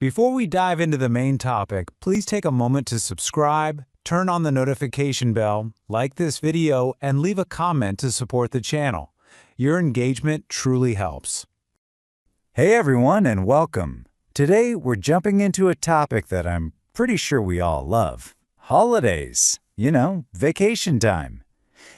Before we dive into the main topic, please take a moment to subscribe, turn on the notification bell, like this video, and leave a comment to support the channel. Your engagement truly helps. Hey everyone, and welcome. Today we're jumping into a topic that I'm pretty sure we all love. Holidays. You know, vacation time.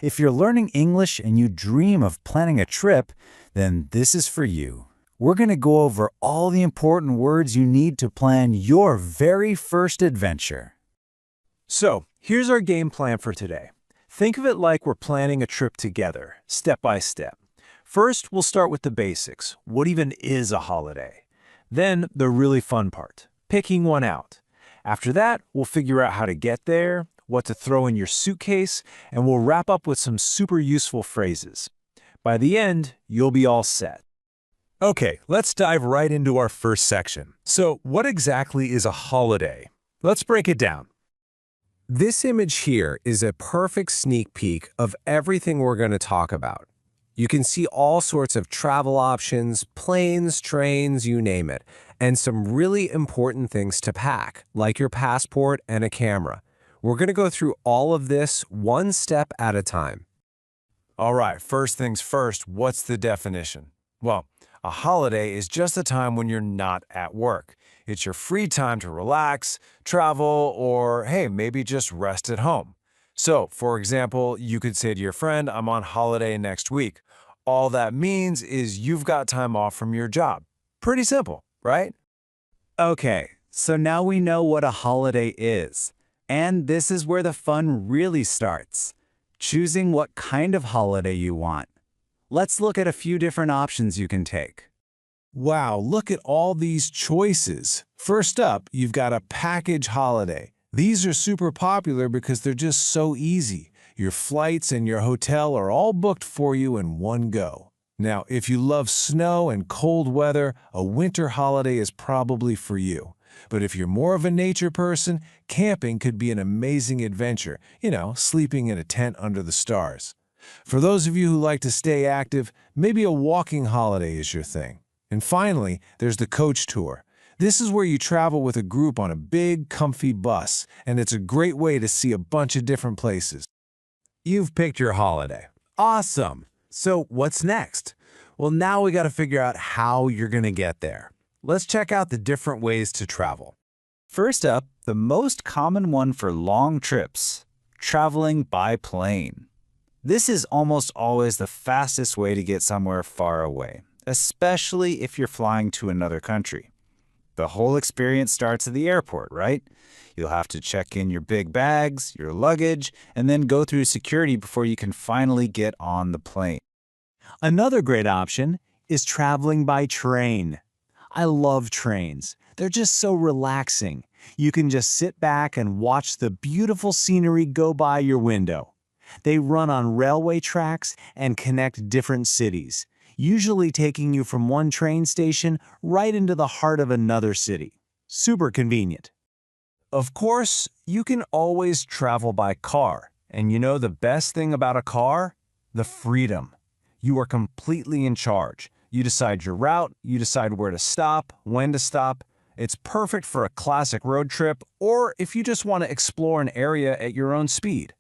If you're learning English and you dream of planning a trip, then this is for you. We're going to go over all the important words you need to plan your very first adventure. So, here's our game plan for today. Think of it like we're planning a trip together, step by step. First, we'll start with the basics. What even is a holiday? Then, the really fun part, picking one out. After that, we'll figure out how to get there, what to throw in your suitcase, and we'll wrap up with some super useful phrases. By the end, you'll be all set. Okay, let's dive right into our first section. So, what exactly is a holiday? Let's break it down. This image here is a perfect sneak peek of everything we're going to talk about. You can see all sorts of travel options, planes, trains, you name it, and some really important things to pack, like your passport and a camera. We're going to go through all of this one step at a time. All right, first things first, what's the definition? Well, a holiday is just a time when you're not at work. It's your free time to relax, travel, or hey, maybe just rest at home. So, for example, you could say to your friend, I'm on holiday next week. All that means is you've got time off from your job. Pretty simple, right? Okay, so now we know what a holiday is. And this is where the fun really starts. Choosing what kind of holiday you want. Let's look at a few different options you can take. Wow, look at all these choices. First up, you've got a package holiday. These are super popular because they're just so easy. Your flights and your hotel are all booked for you in one go. Now, if you love snow and cold weather, a winter holiday is probably for you. But if you're more of a nature person, camping could be an amazing adventure, sleeping in a tent under the stars. For those of you who like to stay active, maybe a walking holiday is your thing. And finally, there's the coach tour. This is where you travel with a group on a big, comfy bus, and it's a great way to see a bunch of different places. You've picked your holiday. Awesome! So what's next? Well, now we got to figure out how you're going to get there. Let's check out the different ways to travel. First up, the most common one for long trips, traveling by plane. This is almost always the fastest way to get somewhere far away, especially if you're flying to another country. The whole experience starts at the airport, right? You'll have to check in your big bags, your luggage, and then go through security before you can finally get on the plane. Another great option is traveling by train. I love trains. They're just so relaxing. You can just sit back and watch the beautiful scenery go by your window. They run on railway tracks and connect different cities, usually taking you from one train station right into the heart of another city. Super convenient. Of course, you can always travel by car. And you know the best thing about a car? The freedom. You are completely in charge. You decide your route, you decide where to stop, when to stop. It's perfect for a classic road trip or if you just want to explore an area at your own speed.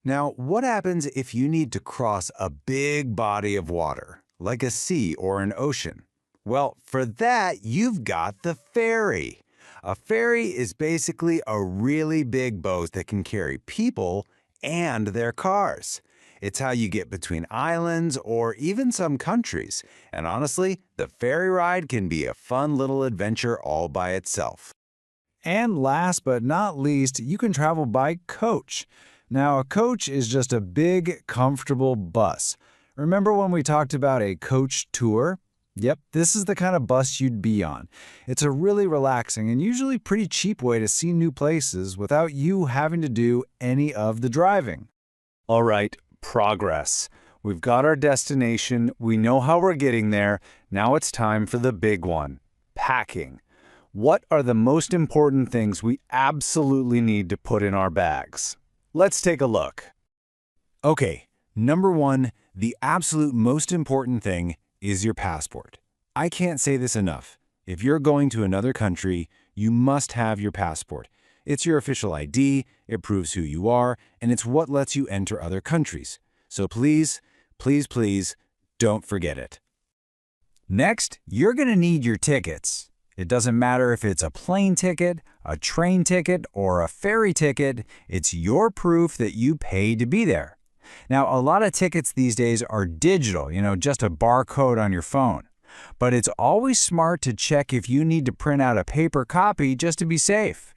Now, what happens if you need to cross a big body of water, like a sea or an ocean? Well, for that, you've got the ferry. A ferry is basically a really big boat that can carry people and their cars. It's how you get between islands or even some countries. And honestly, the ferry ride can be a fun little adventure all by itself. And last but not least, you can travel by coach. Now, a coach is just a big, comfortable bus. Remember when we talked about a coach tour? Yep, this is the kind of bus you'd be on. It's a really relaxing and usually pretty cheap way to see new places without you having to do any of the driving. All right, progress. We've got our destination, we know how we're getting there, now it's time for the big one, packing. What are the most important things we absolutely need to put in our bags? Let's take a look. Okay, number one, the absolute most important thing is your passport. I can't say this enough. If you're going to another country, you must have your passport. It's your official ID, it proves who you are, and it's what lets you enter other countries. So please, please, please, don't forget it. Next, you're going to need your tickets. It doesn't matter if it's a plane ticket, a train ticket, or a ferry ticket, it's your proof that you paid to be there. Now, a lot of tickets these days are digital, just a barcode on your phone. But it's always smart to check if you need to print out a paper copy just to be safe.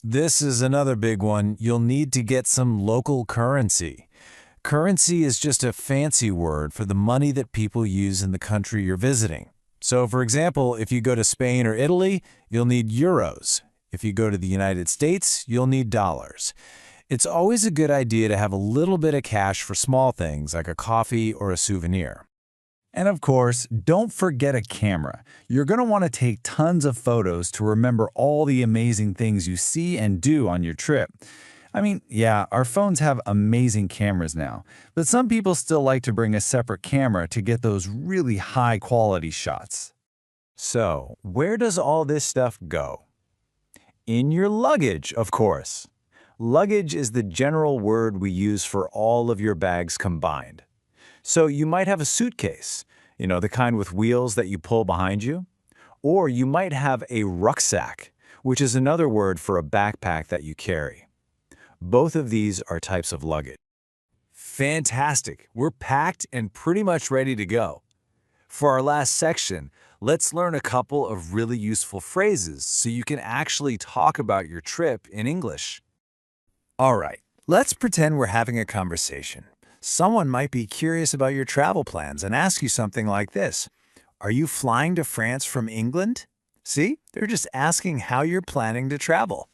This is another big one. You'll need to get some local currency. Currency is just a fancy word for the money that people use in the country you're visiting. So, for example, if you go to Spain or Italy, you'll need euros. If you go to the United States, you'll need dollars. It's always a good idea to have a little bit of cash for small things like a coffee or a souvenir. And of course, don't forget a camera. You're going to want to take tons of photos to remember all the amazing things you see and do on your trip. I mean, yeah, our phones have amazing cameras now, but some people still like to bring a separate camera to get those really high-quality shots. So, where does all this stuff go? In your luggage, of course. Luggage is the general word we use for all of your bags combined. So you might have a suitcase, the kind with wheels that you pull behind you. Or you might have a rucksack, which is another word for a backpack that you carry. Both of these are types of luggage. Fantastic! We're packed and pretty much ready to go. For our last section, let's learn a couple of really useful phrases so you can actually talk about your trip in English. All right, let's pretend we're having a conversation. Someone might be curious about your travel plans and ask you something like this. Are you flying to France from England? See, they're just asking how you're planning to travel.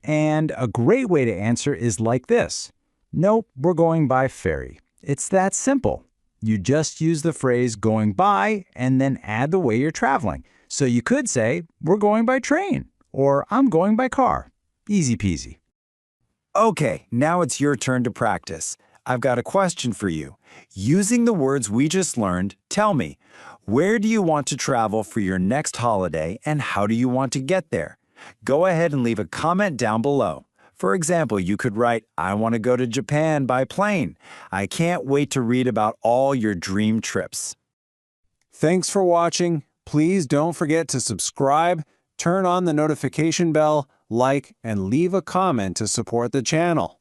And a great way to answer is like this. Nope, we're going by ferry. It's that simple. You just use the phrase going by and then add the way you're traveling. So you could say, we're going by train, or I'm going by car. Easy peasy. Okay, now it's your turn to practice. I've got a question for you. Using the words we just learned, tell me, where do you want to travel for your next holiday and how do you want to get there? Go ahead and leave a comment down below. For example, you could write, I want to go to Japan by plane. I can't wait to read about all your dream trips. Thanks for watching. Please don't forget to subscribe, turn on the notification bell, like, and leave a comment to support the channel.